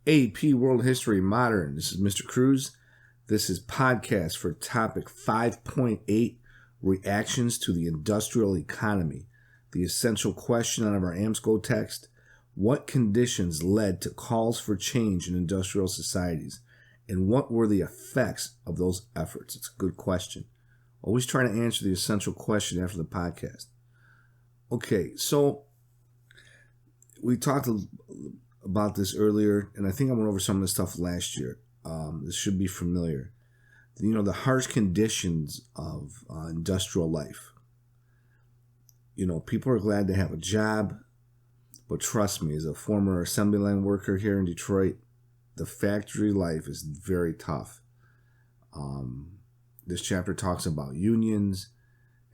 AP World History Modern. This is Mr. Cruz. This is podcast for topic 5.8, Reactions to the Industrial Economy. The essential question out of our AMSCO text: what conditions led to calls for change in industrial societies, and what were the effects of those efforts? It's a good question. Always trying to answer the essential question after the podcast. Okay, so we talked about this earlier, and I think I went over some of this stuff last year. This should be familiar. You know, the harsh conditions of industrial life. You know, people are glad to have a job, but trust me, as a former assembly line worker here in Detroit, the factory life is very tough. This chapter talks about unions,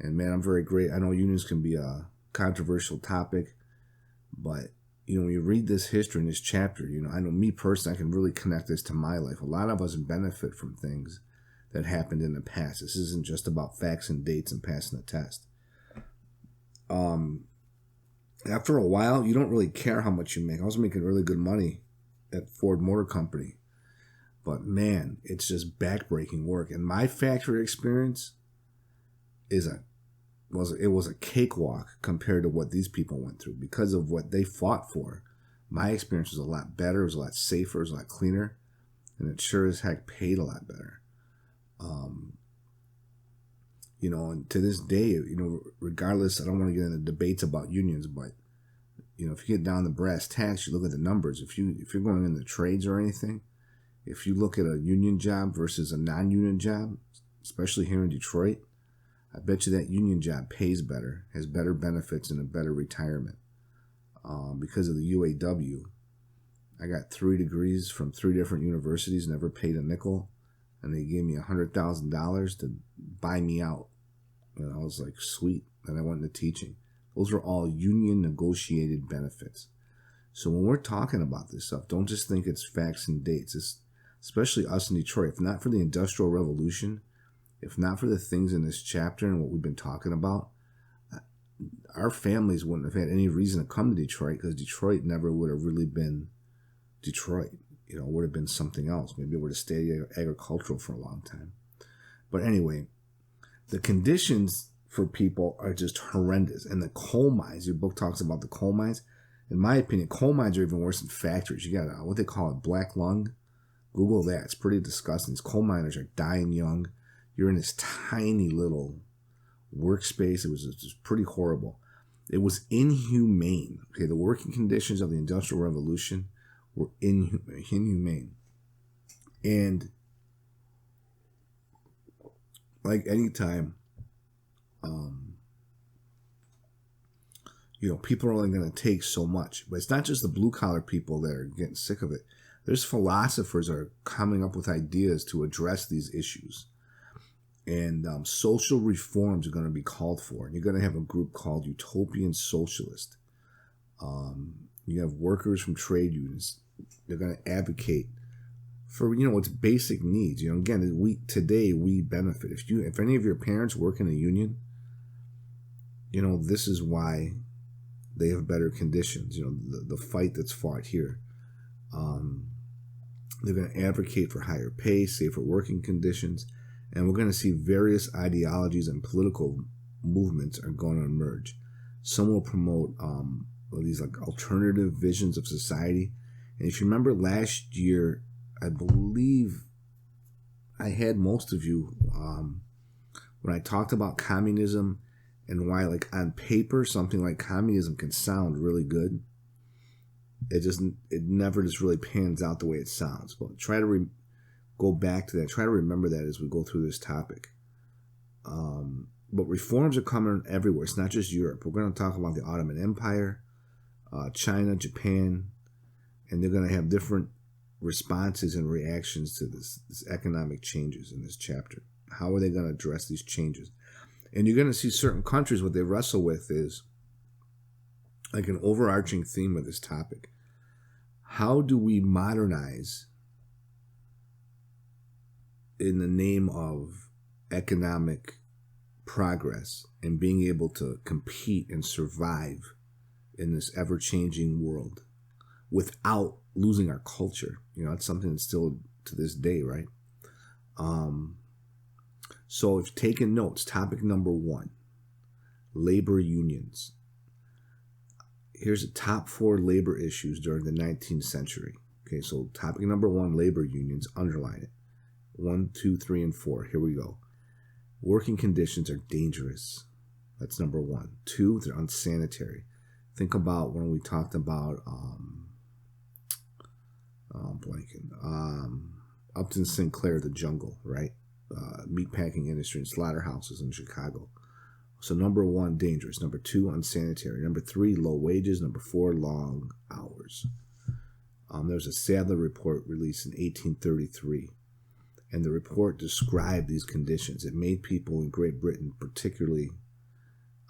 and man, I'm very great. I know unions can be a controversial topic, but you know, when you read this history in this chapter, you know, I know me personally, I can really connect this to my life. A lot of us benefit from things that happened in the past. This isn't just about facts and dates and passing a test. After a while, you don't really care how much you make. I was making really good money at Ford Motor Company, but man, it's just backbreaking work. And my factory experience was a cakewalk compared to what these people went through because of what they fought for. My experience was a lot better, it was a lot safer, it was a lot cleaner, and it sure as heck paid a lot better. You know, and to this day, you know, regardless, I don't want to get into debates about unions, but you know, if you get down to brass tacks, you look at the numbers. If you're going in the trades or anything, if you look at a union job versus a non-union job, especially here in Detroit, I bet you that union job pays better, has better benefits, and a better retirement. Because of the UAW, I got 3 degrees from 3 different universities, never paid a nickel, and they gave me $100,000 to buy me out. And I was like, sweet. And I went into teaching. Those were all union negotiated benefits. So when we're talking about this stuff, don't just think it's facts and dates. It's, especially us in Detroit, if not for the Industrial Revolution, if not for the things in this chapter and what we've been talking about, our families wouldn't have had any reason to come to Detroit, because Detroit never would have really been Detroit. You know, it would have been something else. Maybe it would have stayed agricultural for a long time. But anyway, the conditions for people are just horrendous. And the coal mines, your book talks about the coal mines. In my opinion, coal mines are even worse than factories. You got what they call a black lung. Google that. It's pretty disgusting. These coal miners are dying young. You're in this tiny little workspace. It was just pretty horrible. It was inhumane. Okay, the working conditions of the Industrial Revolution were inhumane. And like any time, you know, people are only going to take so much. But it's not just the blue-collar people that are getting sick of it. There's philosophers that are coming up with ideas to address these issues. And social reforms are going to be called for. And you're going to have a group called Utopian Socialist. You have workers from trade unions. They're going to advocate for, you know, its basic needs. You know, again, today we benefit. If any of your parents work in a union, you know, this is why they have better conditions. You know, the fight that's fought here. They're going to advocate for higher pay, safer working conditions. And we're going to see various ideologies and political movements are going to emerge. Some will promote these like alternative visions of society. And if you remember last year, I believe I had most of you when I talked about communism and why, like, on paper, something like communism can sound really good. It never just really pans out the way it sounds. But try to go back to that. Try to remember that as we go through this topic. But reforms are coming everywhere. It's not just Europe. We're going to talk about the Ottoman Empire, China, Japan, and they're going to have different responses and reactions to this economic changes in this chapter. How are they going to address these changes? And you're going to see certain countries, what they wrestle with is like an overarching theme of this topic. How do we modernize in the name of economic progress and being able to compete and survive in this ever-changing world without losing our culture. You know, that's something that's still to this day, right? So if you're taking notes, topic number 1, labor unions. Here's the top 4 labor issues during the 19th century. Okay, so topic number 1, labor unions, underline it. 1, 2, 3, and 4. Here we go. Working conditions are dangerous. That's number 1. 2, they're unsanitary. Think about when we talked about Upton Sinclair, the jungle, right? Meatpacking industry and slaughterhouses in Chicago. So number 1, dangerous. Number 2, unsanitary. Number 3, low wages. Number 4, long hours. There's a Sadler report released in 1833, and the report described these conditions. It made people in Great Britain, particularly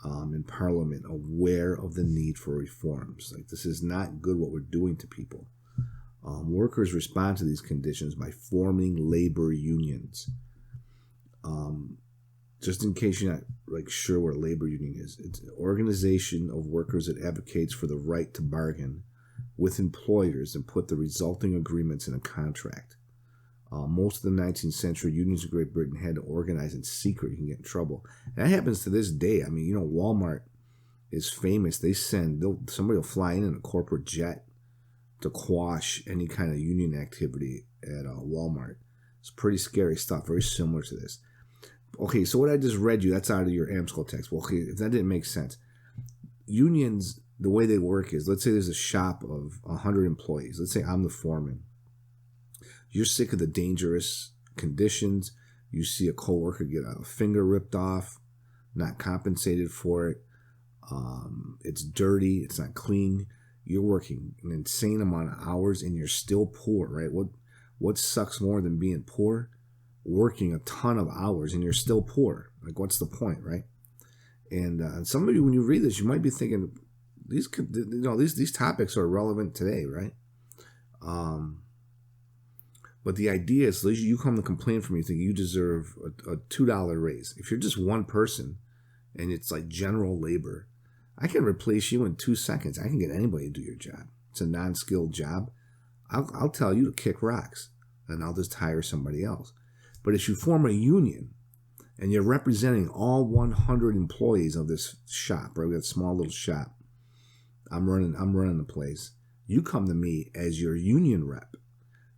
in Parliament, aware of the need for reforms. Like, this is not good what we're doing to people. Workers respond to these conditions by forming labor unions. Just in case you're not sure what a labor union is, it's an organization of workers that advocates for the right to bargain with employers and put the resulting agreements in a contract. Most of the 19th century, unions in Great Britain had to organize in secret. You can get in trouble. And that happens to this day. I mean, you know, Walmart is famous. Somebody will fly in a corporate jet to quash any kind of union activity at Walmart. It's pretty scary stuff, very similar to this. Okay, so what I just read you, that's out of your AMSCO text. Well, okay, if that didn't make sense. Unions, the way they work is, let's say there's a shop of 100 employees. Let's say I'm the foreman. You're sick of the dangerous conditions. You see a coworker get a finger ripped off, not compensated for it. It's dirty. It's not clean. You're working an insane amount of hours and you're still poor, right? What sucks more than being poor? Working a ton of hours and you're still poor. Like, what's the point, right? And some of you, when you read this, you might be thinking, these topics are relevant today, right? But the idea is, you come to complain from me, think you deserve a $2 raise. If you're just one person and it's like general labor, I can replace you in 2 seconds. I can get anybody to do your job. It's a non-skilled job. I'll tell you to kick rocks and I'll just hire somebody else. But if you form a union and you're representing all 100 employees of this shop, right? We got a small little shop. I'm running the place. You come to me as your union rep.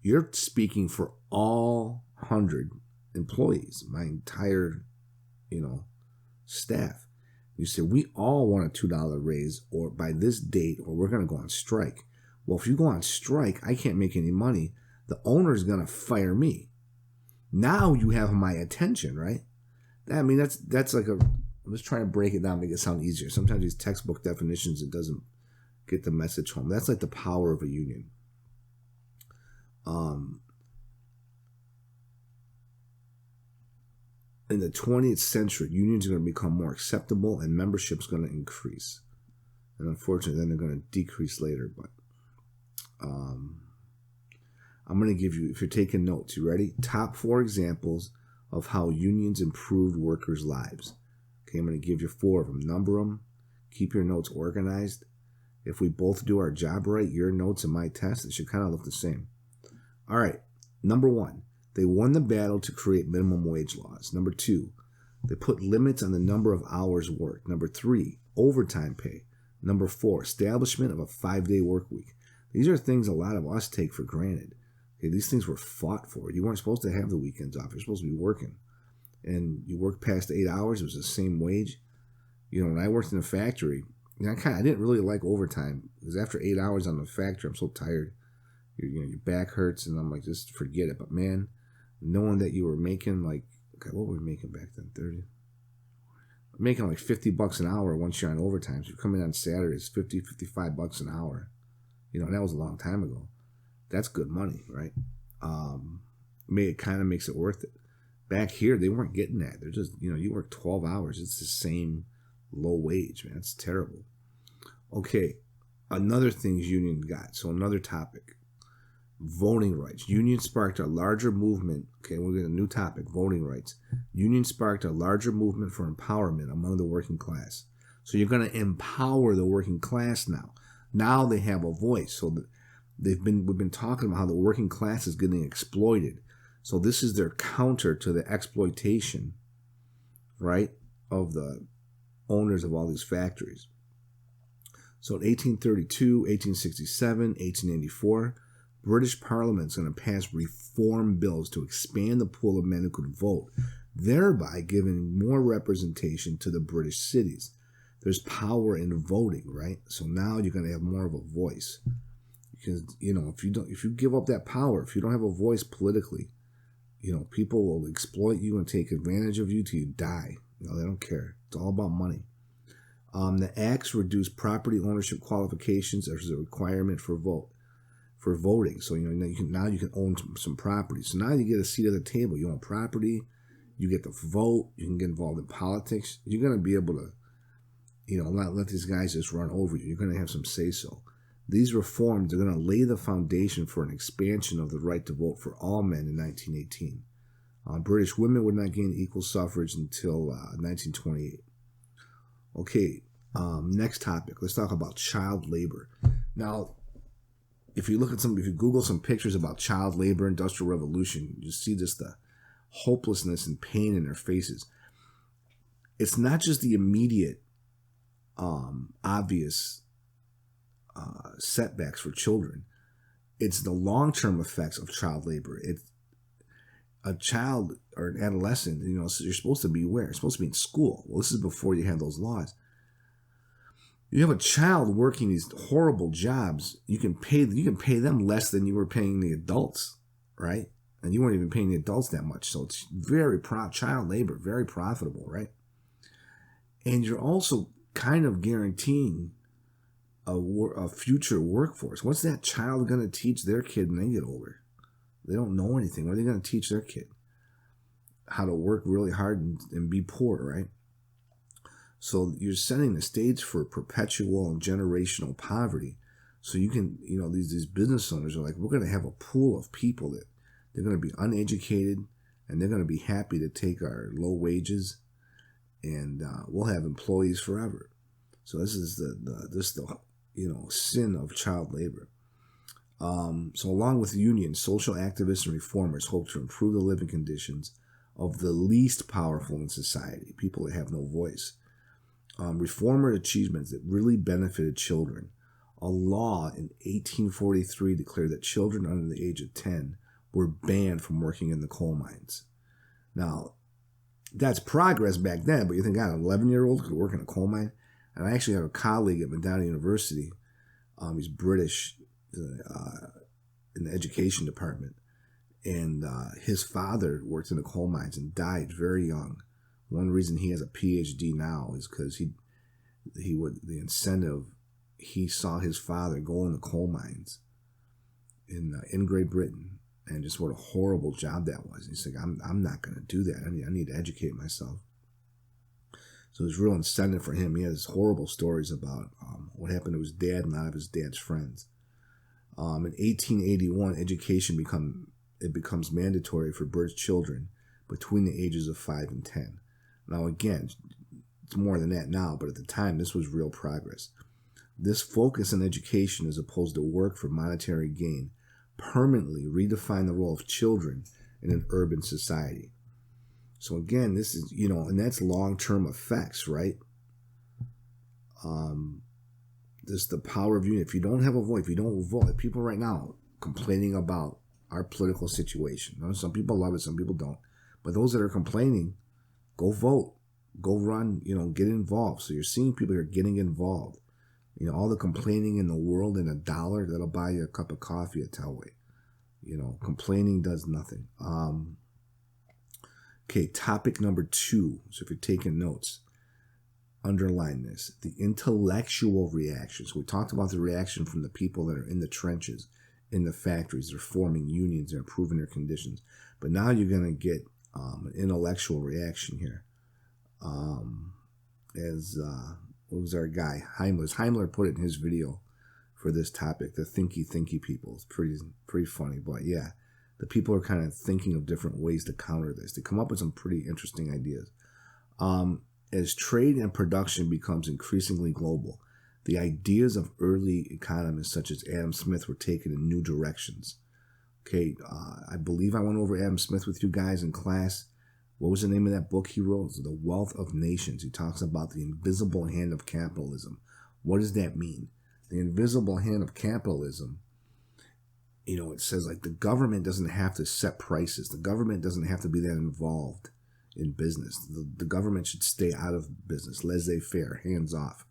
You're speaking for all 100 employees, my entire, staff. You say, we all want a $2 raise or by this date, or we're going to go on strike. Well, if you go on strike, I can't make any money. The owner's going to fire me. Now you have my attention, right? I mean, that's like I'm just trying to break it down, make it sound easier. Sometimes these textbook definitions, it doesn't get the message home. That's like the power of a union. In the 20th century, unions are going to become more acceptable and membership's going to increase. And unfortunately, then they're going to decrease later. But I'm going to give you, if you're taking notes, you ready? Top 4 examples of how unions improved workers' lives. Okay, I'm going to give you 4 of them. Number them. Keep your notes organized. If we both do our job right, your notes and my test, it should kind of look the same. All right. Number 1, they won the battle to create minimum wage laws. Number 2, they put limits on the number of hours worked. Number 3, overtime pay. Number 4, establishment of a 5-day work week. These are things a lot of us take for granted. Okay, these things were fought for. You weren't supposed to have the weekends off. You're supposed to be working. And you work past 8 hours, it was the same wage. When I worked in a factory, I didn't really like overtime because after 8 hours on the factory, I'm so tired. Your back hurts, and I'm like, just forget it. But man, knowing that you were making what were we making back then? 30. Making like $50 an hour once you're on overtime. So you come in on Saturdays, $55 an hour. That was a long time ago. That's good money, right? It kind of makes it worth it. Back here, they weren't getting that. They're just, you work 12 hours. It's the same low wage, man. It's terrible. Okay, another thing union got. So another topic. Voting rights. Union sparked a larger movement. Okay, we're getting a new topic, voting rights. Union sparked a larger movement for empowerment among the working class. So you're going to empower the working class now. Now they have a voice. So we've been talking about how the working class is getting exploited. So this is their counter to the exploitation, right, of the owners of all these factories. So in 1832, 1867, 1884, British Parliament is going to pass reform bills to expand the pool of men who could vote, thereby giving more representation to the British cities. There's power in voting, right? So now you're going to have more of a voice. Because, if you give up that power, if you don't have a voice politically, people will exploit you and take advantage of you till you die. They don't care. It's all about money. The acts reduce property ownership qualifications as a requirement for voting. So now you can own some property. So now you get a seat at the table. You own property. You get to vote. You can get involved in politics. You're going to be able to, not let these guys just run over you. You're going to have some say-so. These reforms are going to lay the foundation for an expansion of the right to vote for all men in 1918. British women would not gain equal suffrage until 1928. Okay, next topic. Let's talk about child labor. Now, if you Google some pictures about child labor, Industrial Revolution, you see just the hopelessness and pain in their faces. It's not just the immediate, obvious setbacks for children. It's the long-term effects of child labor. It's a child or an adolescent, you're supposed to be where? You're supposed to be in school. Well, this is before you have those laws. You have a child working these horrible jobs. You can pay them less than you were paying the adults, right? And you weren't even paying the adults that much. So it's very child labor, very profitable, right? And you're also kind of guaranteeing a future workforce. What's that child going to teach their kid when they get older? They don't know anything. What are they going to teach their kid? How to work really hard and be poor, right? So you're setting the stage for perpetual and generational poverty. So you can, these business owners are like, we're going to have a pool of people that they're going to be uneducated and they're going to be happy to take our low wages, and we'll have employees forever. So this is the sin of child labor. So along with unions, social activists and reformers hope to improve the living conditions of the least powerful in society, people that have no voice. Reformer achievements that really benefited children. A law in 1843 declared that children under the age of 10 were banned from working in the coal mines. Now, that's progress back then, but you think, God, an 11-year-old could work in a coal mine? And I actually have a colleague at Medina University. He's British, in the education department. And his father worked in the coal mines and died very young. One reason he has a PhD now is because he saw his father go in the coal mines in Great Britain, and just what a horrible job that was. He's like, I'm not going to do that. I need to educate myself. So it was real incentive for him. He has horrible stories about what happened to his dad and a lot of his dad's friends. In 1881, education becomes mandatory for British children between the ages of 5 and 10. Now again, it's more than that now, but at the time this was real progress. This focus on education as opposed to work for monetary gain permanently redefined the role of children in an urban society. So again, this is, and that's long-term effects, right? This the power of union. If you don't have a voice, if you don't vote, people right now complaining about our political situation. Some people love it, some people don't. But those that are complaining, go vote, go run, get involved. So you're seeing people who are getting involved. All the complaining in the world and $1 that'll buy you a cup of coffee at Telway. Complaining does nothing. Okay, topic number 2. So if you're taking notes, underline this. The intellectual reaction. So we talked about the reaction from the people that are in the trenches, in the factories. They're forming unions. They're improving their conditions. But now you're going to get an intellectual reaction here. What was our guy? Himmler put it in his video for this topic. The thinky people. It's pretty funny, but yeah, the people are kind of thinking of different ways to counter this. They come up with some pretty interesting ideas. As trade and production becomes increasingly global, the ideas of early economists such as Adam Smith were taken in new directions. Okay, I believe I went over Adam Smith with you guys in class. What was the name of that book he wrote? The Wealth of Nations. He talks about the invisible hand of capitalism. What does that mean? The invisible hand of capitalism, it says like the government doesn't have to set prices. The government doesn't have to be that involved in business. The government should stay out of business, laissez-faire, hands off.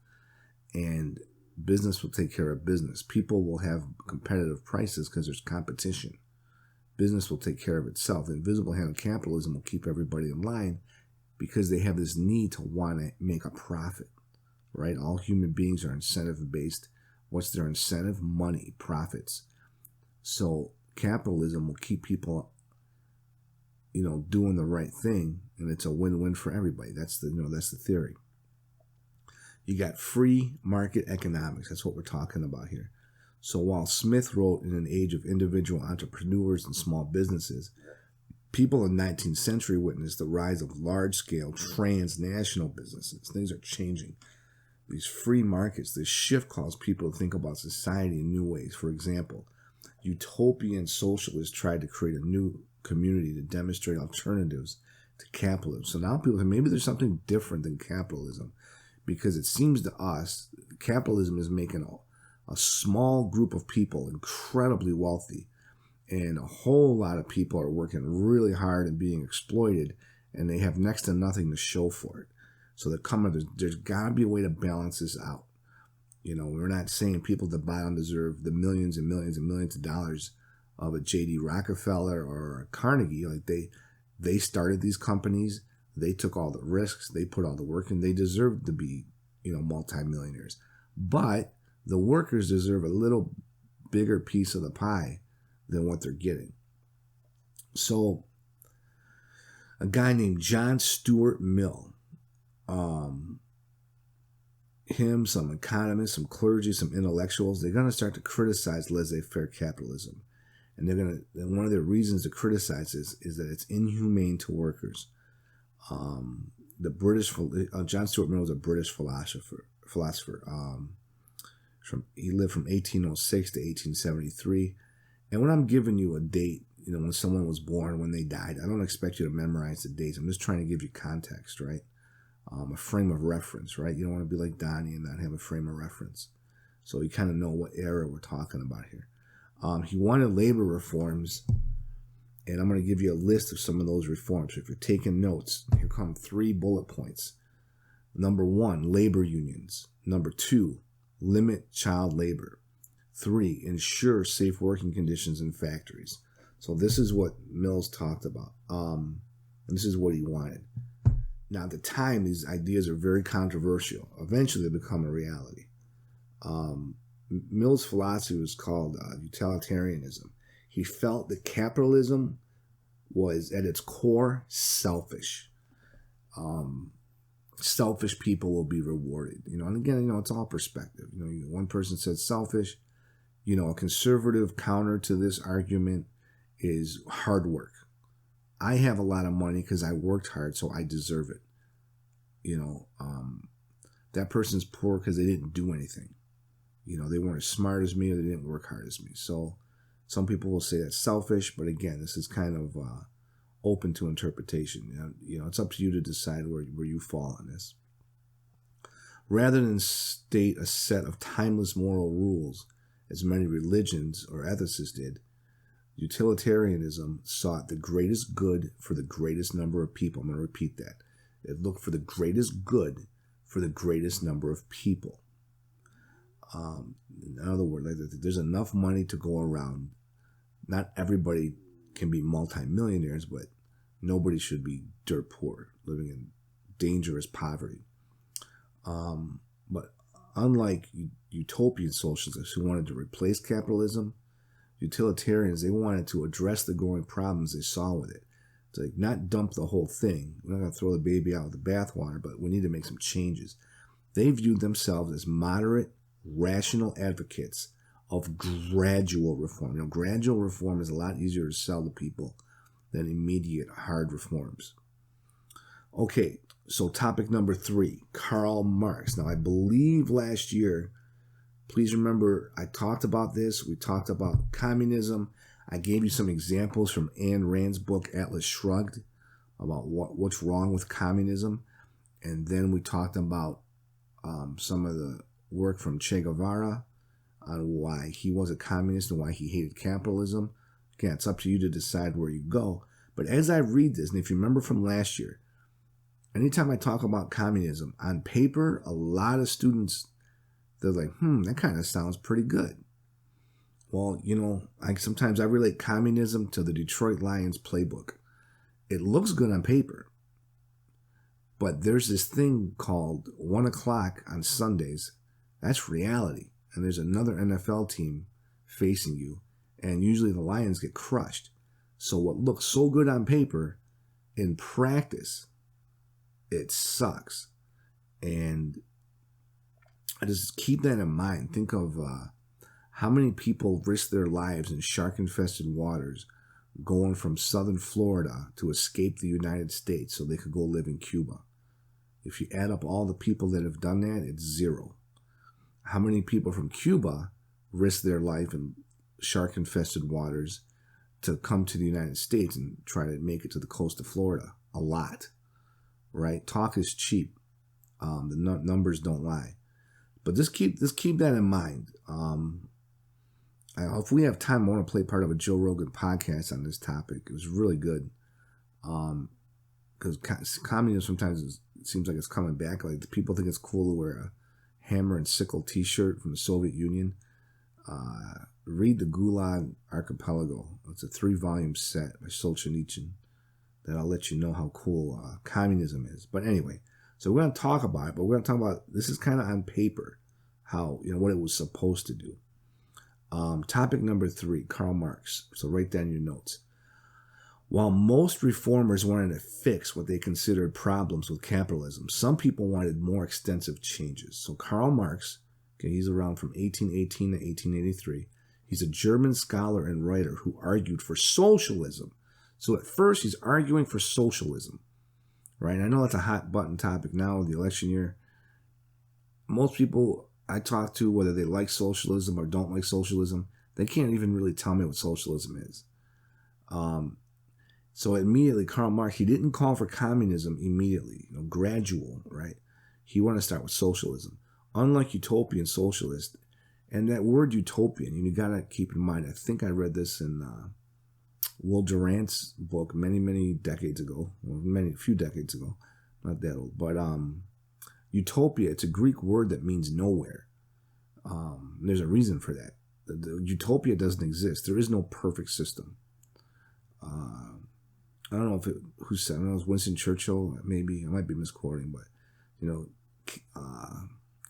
And business will take care of business. People will have competitive prices because there's competition. Business will take care of itself. The invisible hand of capitalism will keep everybody in line because they have this need to want to make a profit, right? All human beings are incentive-based. What's their incentive? Money, profits. So capitalism will keep people, doing the right thing, and it's a win-win for everybody. That's the theory. You got free market economics. That's what we're talking about here. So while Smith wrote in an age of individual entrepreneurs and small businesses, people in the 19th century witnessed the rise of large-scale transnational businesses. Things are changing. These free markets, this shift caused people to think about society in new ways. For example, utopian socialists tried to create a new community to demonstrate alternatives to capitalism. So now people think maybe there's something different than capitalism, because it seems to us capitalism is making a small group of people incredibly wealthy, and a whole lot of people are working really hard and being exploited, and they have next to nothing to show for it. So there's got to be a way to balance this out. We're not saying people at the bottom deserve the millions and millions and millions of dollars of a J.D. Rockefeller or a Carnegie. Like they started these companies, they took all the risks, they put all the work in, they deserve to be, multimillionaires. But the workers deserve a little bigger piece of the pie than what they're getting. So a guy named John Stuart Mill, him, some economists, some clergy, some intellectuals, they're going to start to criticize laissez-faire capitalism. And one of their reasons to criticize is that it's inhumane to workers. John Stuart Mill was a British philosopher. He lived from 1806 to 1873. And when I'm giving you a date, when someone was born, when they died, I don't expect you to memorize the dates. I'm just trying to give you context, right? A frame of reference, right? You don't want to be like Donnie and not have a frame of reference. So you kind of know what era we're talking about here. He wanted labor reforms, and I'm going to give you a list of some of those reforms. If you're taking notes, here come 3 bullet points. Number 1, labor unions. Number 2, limit child labor. 3, ensure safe working conditions in factories. So this is what Mills talked about. And this is what he wanted. Now, at the time, these ideas are very controversial. Eventually, they become a reality. Mill's philosophy was called Utilitarianism. He felt that capitalism was, at its core, selfish. Selfish people will be rewarded. And again, it's all perspective. One person said selfish. A conservative counter to this argument is hard work. I have a lot of money because I worked hard, so I deserve it. That person's poor because they didn't do anything. They weren't as smart as me, or they didn't work hard as me. So some people will say that's selfish, but again, this is kind of open to interpretation. It's up to you to decide where you fall on this. Rather than state a set of timeless moral rules, as many religions or ethicists did, utilitarianism sought the greatest good for the greatest number of people. I'm going to repeat that. It looked for the greatest good for the greatest number of people. In other words, there's enough money to go around. Not everybody can be multimillionaires, but nobody should be dirt poor, living in dangerous poverty. But unlike utopian socialists who wanted to replace capitalism, utilitarians, they wanted to address the growing problems they saw with it. It's like not dump the whole thing. We're not going to throw the baby out with the bathwater, but we need to make some changes. They viewed themselves as moderate, rational advocates of gradual reform. Gradual reform is a lot easier to sell to people than immediate hard reforms. Okay, so topic number 3, Karl Marx. Now, I believe last year, please remember, I talked about this. We talked about communism. I gave you some examples from Ayn Rand's book, Atlas Shrugged, about what's wrong with communism. And then we talked about some of the work from Che Guevara on why he was a communist and why he hated capitalism. Again, it's up to you to decide where you go. But as I read this, and if you remember from last year, anytime I talk about communism, on paper, a lot of students, they're like, that kind of sounds pretty good. Well, sometimes I relate communism to the Detroit Lions playbook. It looks good on paper, but there's this thing called 1 o'clock on Sundays. That's reality. And there's another NFL team facing you, and usually the Lions get crushed. So what looks so good on paper, in practice, it sucks. And I just keep that in mind. Think of how many people risk their lives in shark-infested waters going from southern Florida to escape the United States so they could go live in Cuba. If you add up all the people that have done that, it's 0. How many people from Cuba risk their life in shark-infested waters to come to the United States and try to make it to the coast of Florida? A lot, right? Talk is cheap. The numbers don't lie. But just keep that in mind. If we have time, I want to play part of a Joe Rogan podcast on this topic. It was really good. Because communism sometimes it seems like it's coming back. Like people think it's cool to wear a hammer and sickle T-shirt from the Soviet Union. Read the Gulag Archipelago. It's a 3-volume set by Solzhenitsyn that'll let you know how cool communism is. But anyway, so we're going to talk about it, but we're going to talk about, this is kind of on paper, how, what it was supposed to do. Topic number 3, Karl Marx. So write down your notes. While most reformers wanted to fix what they considered problems with capitalism, some people wanted more extensive changes. So Karl Marx, okay, he's around from 1818 to 1883. He's a German scholar and writer who argued for socialism. So at first he's arguing for socialism, right? I know that's a hot button topic now in the election year. Most people I talk to, whether they like socialism or don't like socialism, they can't even really tell me what socialism is. So immediately, Karl Marx, he didn't call for communism immediately, gradual, right? He wanted to start with socialism. Unlike utopian socialist, and that word utopian, you got to keep in mind, I think I read this in Will Durant's book many decades ago, a few decades ago, not that old, but utopia, it's a Greek word that means nowhere. There's a reason for that. The utopia doesn't exist. There is no perfect system. I don't know who said it. I don't know, it was Winston Churchill, maybe. I might be misquoting, but,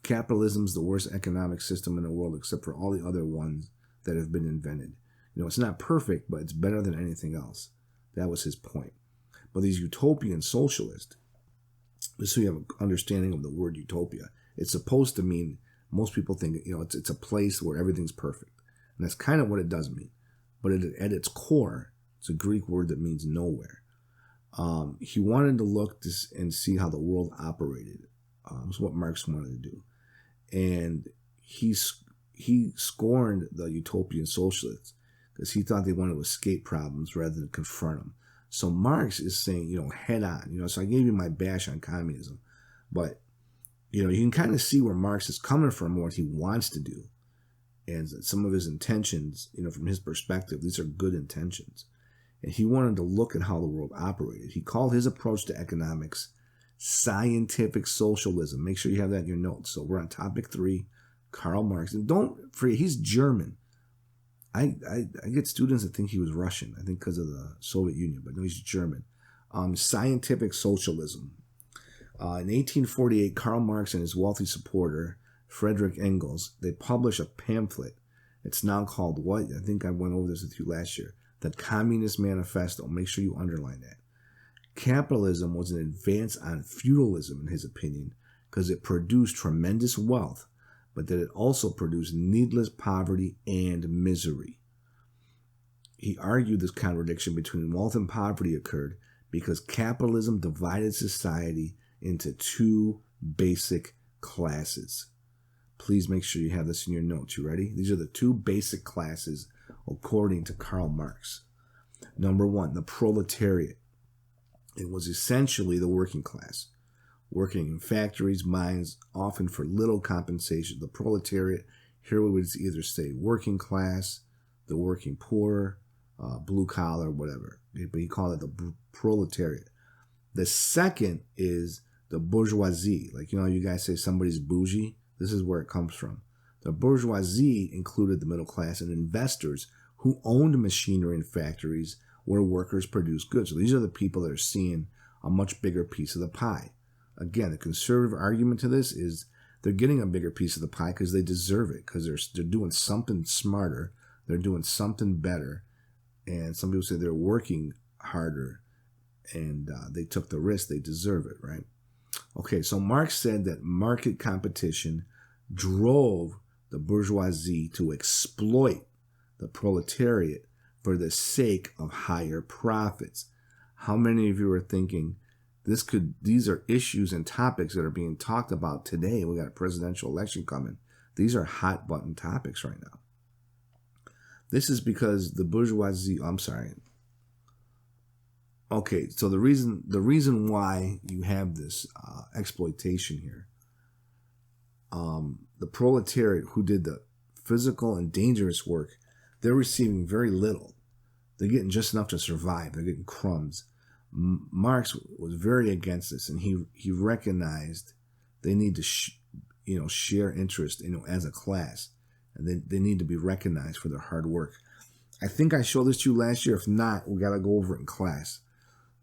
capitalism's the worst economic system in the world except for all the other ones that have been invented. It's not perfect, but it's better than anything else. That was his point. But these utopian socialists, just so you have an understanding of the word utopia, it's supposed to mean, most people think, it's a place where everything's perfect. And that's kind of what it does mean. But at its core, it's a Greek word that means nowhere. He wanted to look and see how the world operated. That's what Marx wanted to do. And he scorned the utopian socialists because he thought they wanted to escape problems rather than confront them. So Marx is saying, head on. So I gave you my bash on communism. But, you can kind of see where Marx is coming from, what he wants to do. And some of his intentions, from his perspective, these are good intentions. And he wanted to look at how the world operated. He called his approach to economics scientific socialism. Make sure you have that in your notes. So we're on topic 3, Karl Marx. And don't forget, he's German. I get students that think he was Russian, I think because of the Soviet Union, but no, he's German. Scientific socialism. In 1848, Karl Marx and his wealthy supporter, Friedrich Engels, they publish a pamphlet. It's now called what? I think I went over this with you last year. The Communist Manifesto. Make sure you underline that. Capitalism was an advance on feudalism, in his opinion, because it produced tremendous wealth but that it also produced needless poverty and misery. He argued this contradiction between wealth and poverty occurred because capitalism divided society into two basic classes. Please make sure you have this in your notes. You ready? These are the two basic classes according to Karl Marx. Number one, the proletariat. It was essentially the working class, working in factories, mines, often for little compensation. The proletariat, here we would either say working class, the working poor, blue collar, whatever. But he called it the proletariat. The second is the bourgeoisie. Like, you guys say somebody's bougie. This is where it comes from. The bourgeoisie included the middle class and investors who owned machinery and factories where workers produced goods. So these are the people that are seeing a much bigger piece of the pie. Again, the conservative argument to this is they're getting a bigger piece of the pie because they deserve it, because they're doing something smarter, they're doing something better, and some people say they're working harder, and they took the risk, they deserve it, right? Okay, so Marx said that market competition drove the bourgeoisie to exploit the proletariat for the sake of higher profits. How many of you are thinking these are issues and topics that are being talked about today? We got a presidential election coming. These are hot button topics right now. This is because the bourgeoisie, Okay, so the reason why you have this exploitation here, the proletariat who did the physical and dangerous work, they're receiving very little. They're getting just enough to survive. They're getting crumbs. Marx was very against this, and he recognized they need to share interest as a class, and they need to be recognized for their hard work. I think I showed this to you last year. If not, we got to go over it in class.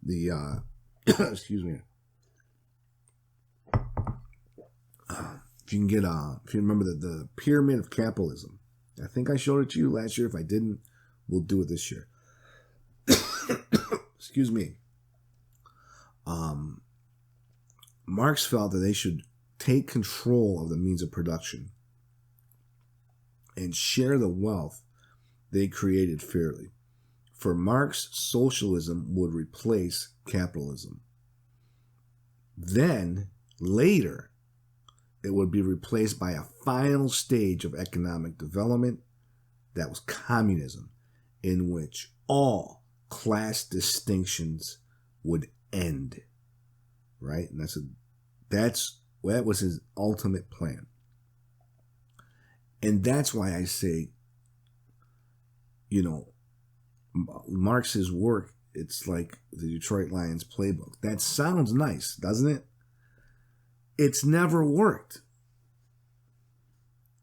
The excuse me. If you remember the pyramid of capitalism. I think I showed it to you last year. If I didn't, we'll do it this year. Excuse me. Marx felt that they should take control of the means of production and share the wealth they created fairly. For Marx, socialism would replace capitalism. Then, later, it would be replaced by a final stage of economic development that was communism, in which all class distinctions would end. Right? And that was his ultimate plan. And that's why I say, Marx's work, it's like the Detroit Lions playbook. That sounds nice, doesn't it? It's never worked.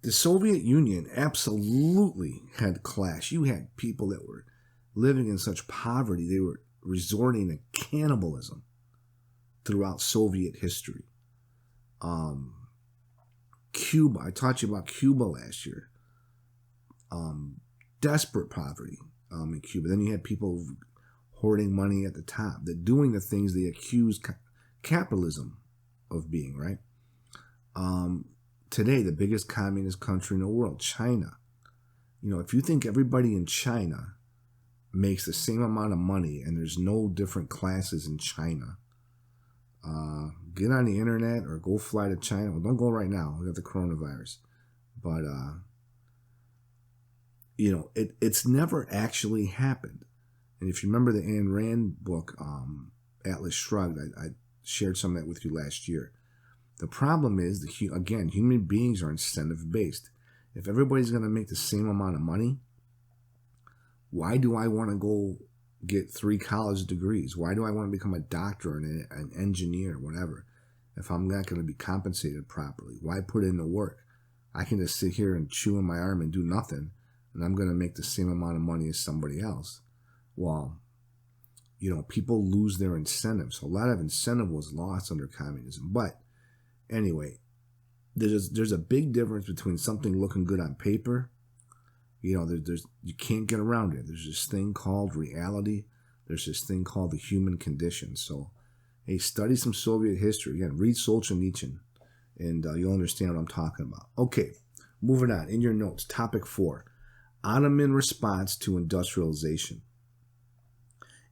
The Soviet Union absolutely had clash. You had people that were living in such poverty, they were resorting to cannibalism throughout Soviet history. Cuba, I taught you about Cuba last year. Desperate poverty in Cuba. Then you had people hoarding money at the top. They're doing the things they accuse capitalism of being, right? Today, the biggest communist country in the world, China. If you think everybody in China makes the same amount of money and there's no different classes in China, get on the internet or go fly to China. Well, don't go right now. We got the coronavirus. But, it's never actually happened. And if you remember the Ayn Rand book, Atlas Shrugged, I shared some of that with you last year. The problem is, again, human beings are incentive-based. If everybody's going to make the same amount of money, why do I want to go get 3 college degrees? Why do I want to become a doctor and an engineer, whatever, if I'm not going to be compensated properly? Why put in the work? I can just sit here and chew on my arm and do nothing, and I'm going to make the same amount of money as somebody else. Well, people lose their incentive. So a lot of incentive was lost under communism. But anyway, there's a big difference between something looking good on paper. You can't get around it. There's this thing called reality. There's this thing called the human condition. So, hey, study some Soviet history. Again, read Solzhenitsyn. and you'll understand what I'm talking about. Okay, moving on. In your notes, topic 4, Ottoman response to industrialization.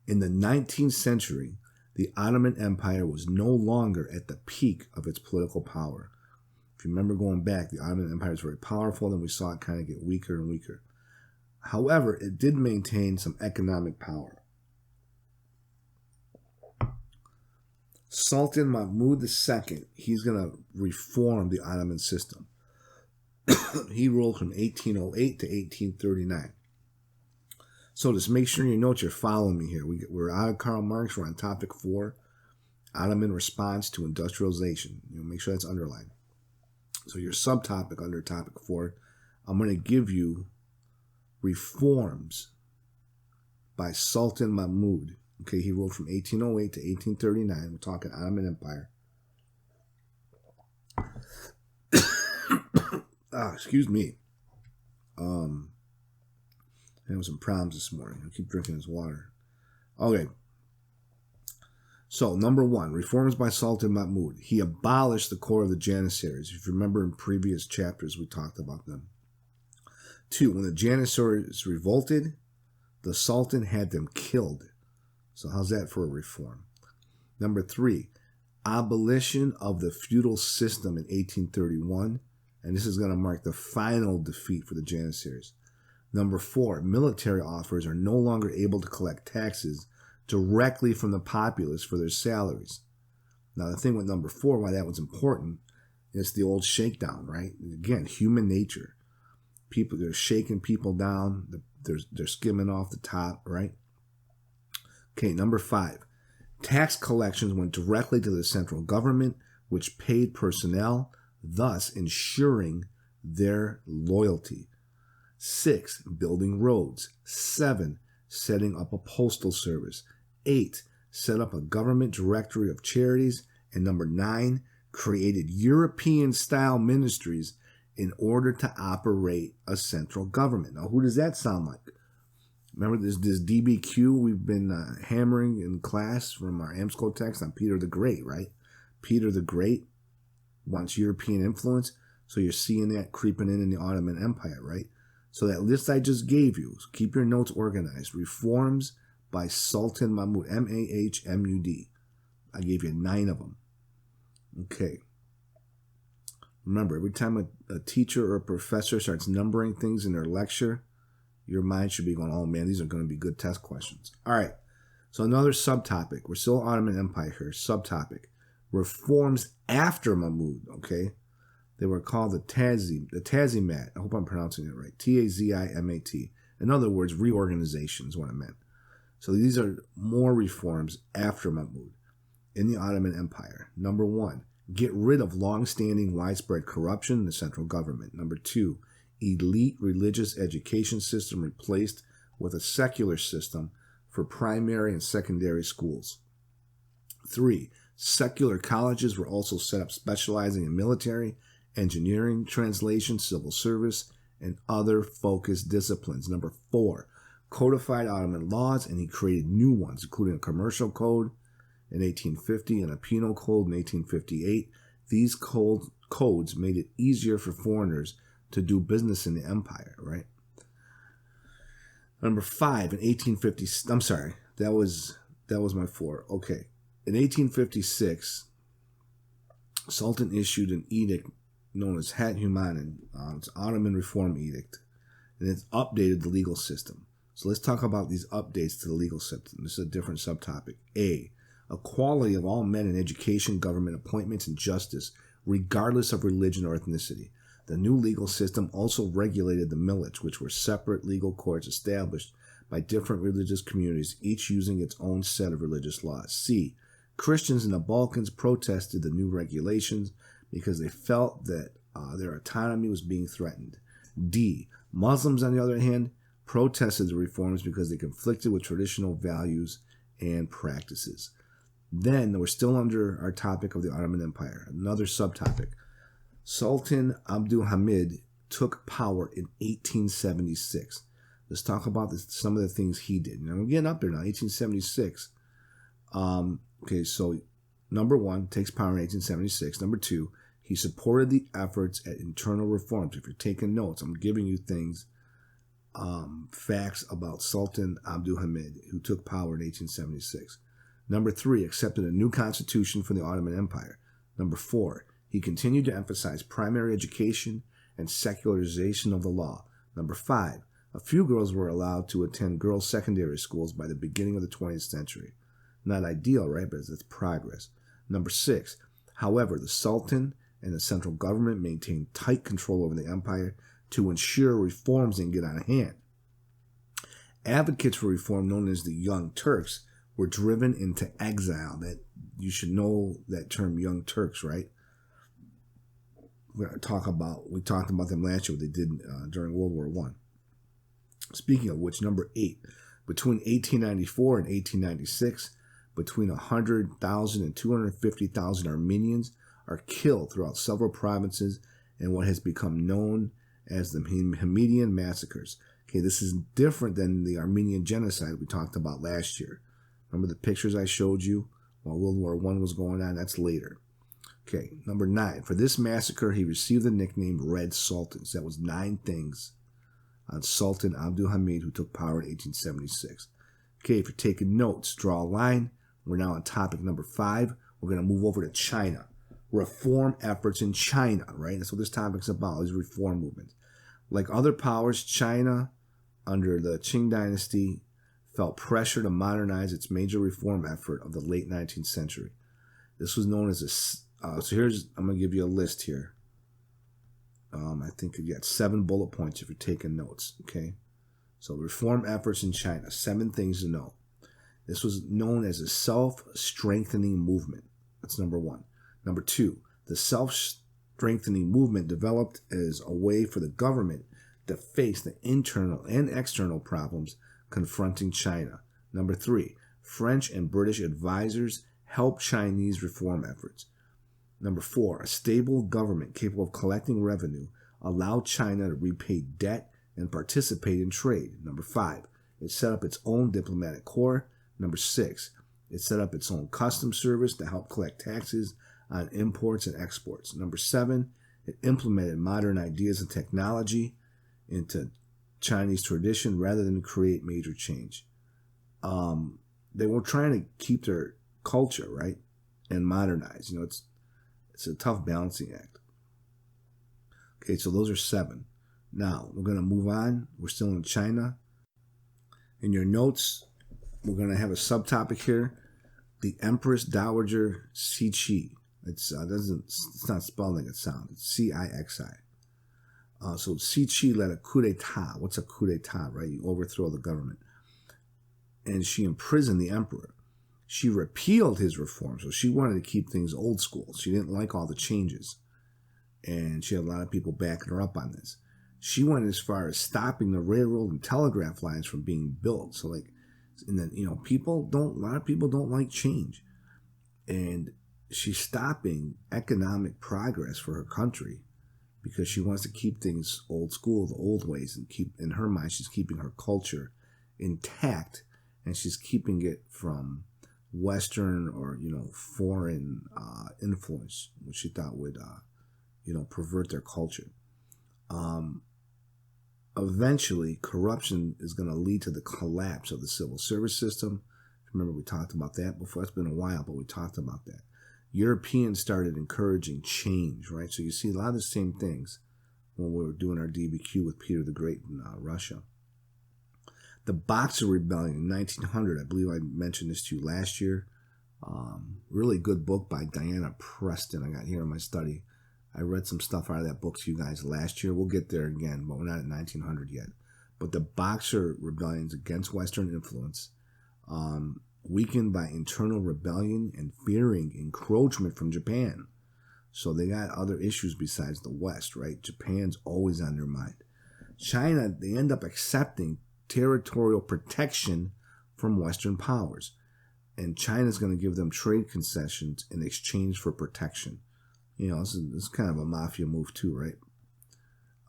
In the 19th century, the Ottoman Empire was no longer at the peak of its political power. If you remember going back, the Ottoman Empire was very powerful, then we saw it kind of get weaker and weaker. However, it did maintain some economic power. Sultan Mahmud II, he's going to reform the Ottoman system. He ruled from 1808 to 1839. So just make sure in your notes you're following me here. We're out of Karl Marx. We're on topic 4, Ottoman response to industrialization. Make sure that's underlined. So your subtopic under topic 4, I'm going to give you reforms by Sultan Mahmud. Okay, he ruled from 1808 to 1839. We're talking Ottoman Empire. Excuse me. Having some problems this morning. I keep drinking this water. Okay. So, number 1, reforms by Sultan Mahmud. He abolished the core of the Janissaries. If you remember in previous chapters, we talked about them. 2, when the Janissaries revolted, the Sultan had them killed. So, how's that for a reform? Number 3, abolition of the feudal system in 1831. And this is going to mark the final defeat for the Janissaries. Number 4, military officers are no longer able to collect taxes directly from the populace for their salaries. Now, the thing with number 4, why that was important, is the old shakedown, right? Again, human nature. People, they're shaking people down. They're skimming off the top, right? Okay, number 5, tax collections went directly to the central government, which paid personnel, thus ensuring their loyalty. 6, building roads. 7, setting up a postal service. 8, set up a government directory of charities. And number 9, created European-style ministries in order to operate a central government. Now, who does that sound like? Remember this DBQ we've been hammering in class from our AMSCO text on Peter the Great, right? Peter the Great wants European influence, so you're seeing that creeping in the Ottoman Empire, right? So that list I just gave you, keep your notes organized. Reforms by Sultan Mahmud, M-A-H-M-U-D. I gave you 9 of them. Okay. Remember, every time a teacher or a professor starts numbering things in their lecture, your mind should be going, oh man, these are going to be good test questions. All right. So another subtopic. We're still Ottoman Empire here. Subtopic. Reforms after Mahmud, okay? They were called the Tazimat. I hope I'm pronouncing it right. T-A-Z-I-M-A-T. In other words, reorganization is what I meant. So these are more reforms after Mahmud in the Ottoman Empire. Number 1, get rid of long-standing widespread corruption in the central government. Number 2, elite religious education system replaced with a secular system for primary and secondary schools. 3, secular colleges were also set up specializing in military, engineering, translation, civil service, and other focused disciplines. Number 4, codified Ottoman laws, and he created new ones, including a commercial code in 1850 and a penal code in 1858. These codes made it easier for foreigners to do business in the empire, right? Number 5, in 1850, I'm sorry, that was my 4. Okay. In 1856, Sultan issued an edict known as Hat Humanin, it's Ottoman Reform Edict, and it's updated the legal system. So let's talk about these updates to the legal system. This is a different subtopic. A, equality of all men in education, government appointments, and justice, regardless of religion or ethnicity. The new legal system also regulated the millets, which were separate legal courts established by different religious communities, each using its own set of religious laws. C, Christians in the Balkans protested the new regulations because they felt that their autonomy was being threatened. D, Muslims, on the other hand, protested the reforms because they conflicted with traditional values and practices. Then, we're still under our topic of the Ottoman Empire, another subtopic. Sultan Abdul Hamid took power in 1876. Let's talk about some of the things he did. Now, we're getting up there now, 1876. Okay, so number 1, takes power in 1876. Number 2, He supported the efforts at internal reforms. If you're taking notes, I'm giving you things, facts about Sultan Mahmud II, who took power in 1876. Number 3, accepted a new constitution for the Ottoman Empire. Number 4, he continued to emphasize primary education and secularization of the law. Number 5, a few girls were allowed to attend girls' secondary schools by the beginning of the 20th century. Not ideal, right? But it's progress. Number 6, however, the Sultan and the central government maintained tight control over the empire to ensure reforms didn't get out of hand. Advocates for reform, known as the Young Turks, were driven into exile. That you should know that term, Young Turks, right? We talked about them last year. What they did during World War I. Speaking of which, number 8, between 1894 and 1896, between 100,000 and 250,000 Armenians are killed throughout several provinces in what has become known as the Armenian Massacres. Okay, this is different than the Armenian genocide we talked about last year. Remember the pictures I showed you while World War I was going on? That's later. Okay, number 9. For this massacre, he received the nickname Red Sultans. That was 9 things on Sultan Mahmud II, who took power in 1876. Okay, if you're taking notes, draw a line. We're now on topic number 5. We're going to move over to China. Reform efforts in China, right? That's what this topic's about, is reform movements. Like other powers, China, under the Qing dynasty, felt pressure to modernize its major reform effort of the late 19th century. This was known as I'm going to give you a list here. I think you got 7 bullet points if you're taking notes, okay? So reform efforts in China, 7 things to know. This was known as a self-strengthening movement. That's number 1. Number 2, the self-strengthening movement developed as a way for the government to face the internal and external problems confronting China. Number 3, French and British advisors helped Chinese reform efforts. Number 4, a stable government capable of collecting revenue allowed China to repay debt and participate in trade. Number 5, it set up its own diplomatic corps. Number 6, it set up its own customs service to help collect taxes on imports and exports. Number 7, it implemented modern ideas and technology into Chinese tradition rather than create major change. They were trying to keep their culture, right, and modernize. You know, it's a tough balancing act. Okay, so those are 7. Now, we're going to move on. We're still in China. In your notes, we're going to have a subtopic here. The Empress Dowager Cixi. It's not spelled like it sounds. It's Cixi. So Cixi led a coup d'etat. What's a coup d'etat, right? You overthrow the government. And she imprisoned the emperor. She repealed his reforms, so she wanted to keep things old school. She didn't like all the changes. And she had a lot of people backing her up on this. She went as far as stopping the railroad and telegraph lines from being built. So like, and then, a lot of people don't like change. And she's stopping economic progress for her country because she wants to keep things old school, the old ways, and in her mind, she's keeping her culture intact, and she's keeping it from Western or, foreign influence, which she thought would, pervert their culture. Eventually, corruption is going to lead to the collapse of the civil service system. Remember, we talked about that before. It's been a while, but we talked about that. Europeans started encouraging change, right? So you see a lot of the same things when we were doing our DBQ with Peter the Great in Russia. The Boxer Rebellion in 1900, I believe I mentioned this to you last year. Really good book by Diana Preston I got here in my study. I read some stuff out of that book to you guys last year. We'll get there again, but we're not at 1900 yet. But the Boxer Rebellions against Western influence, weakened by internal rebellion and fearing encroachment from Japan. So they got other issues besides the West, right? Japan's always on their mind. China, they end up accepting territorial protection from Western powers. And China's going to give them trade concessions in exchange for protection. This is kind of a mafia move too, right?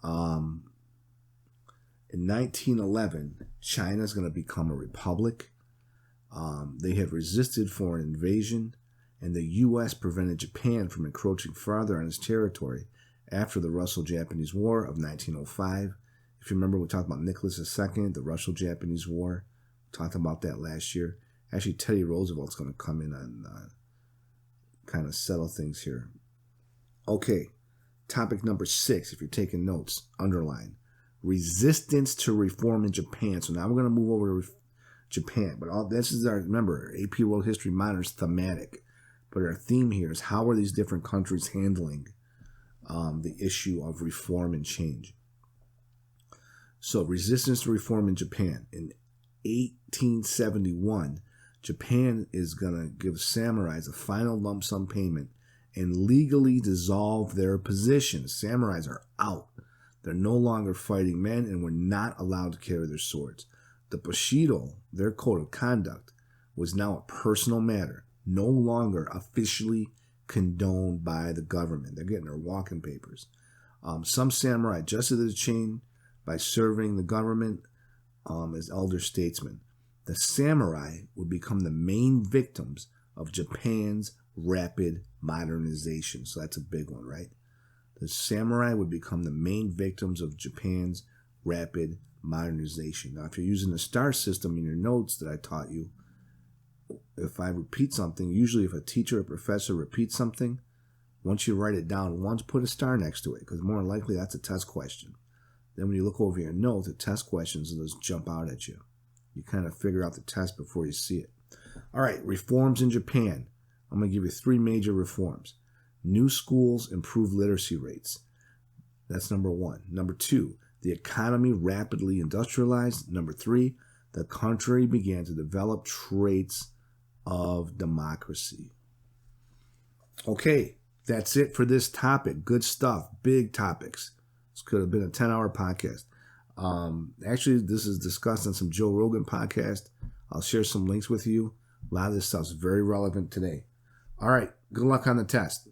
In 1911, China's going to become a republic. They had resisted foreign invasion, and the U.S. prevented Japan from encroaching farther on its territory after the Russo-Japanese War of 1905. If you remember, we talked about Nicholas II, the Russo-Japanese War. We talked about that last year. Actually, Teddy Roosevelt's going to come in and kind of settle things here. Okay, topic number 6, if you're taking notes, underline. Resistance to reform in Japan. So now we're going to move over to Japan. But all this is our, remember, AP World History Minor is thematic. But our theme here is how are these different countries handling the issue of reform and change. So resistance to reform in Japan. In 1871, Japan is going to give samurais a final lump sum payment and legally dissolve their positions. Samurais are out. They're no longer fighting men and were not allowed to carry their swords. The Bushido, their code of conduct, was now a personal matter, no longer officially condoned by the government. They're getting their walking papers. Some samurai adjusted the chain by serving the government as elder statesmen. The samurai would become the main victims of Japan's rapid modernization. So that's a big one, right? The samurai would become the main victims of Japan's rapid modernization. Now, if you're using the star system in your notes that I taught you, if I repeat something, usually if a teacher or professor repeats something, once you write it down once, put a star next to it, because more than likely that's a test question. Then when you look over your notes, the test questions will just jump out at you. You kind of figure out the test before you see it. All right, reforms in Japan. I'm going to give you 3 major reforms. New schools improve literacy rates. That's number 1. Number 2, the economy rapidly industrialized. Number 3, the country began to develop traits of democracy. Okay, that's it for this topic. Good stuff. Big topics. This could have been a 10-hour podcast. Actually, this is discussed on some Joe Rogan podcast. I'll share some links with you. A lot of this stuff's very relevant today. All right, good luck on the test.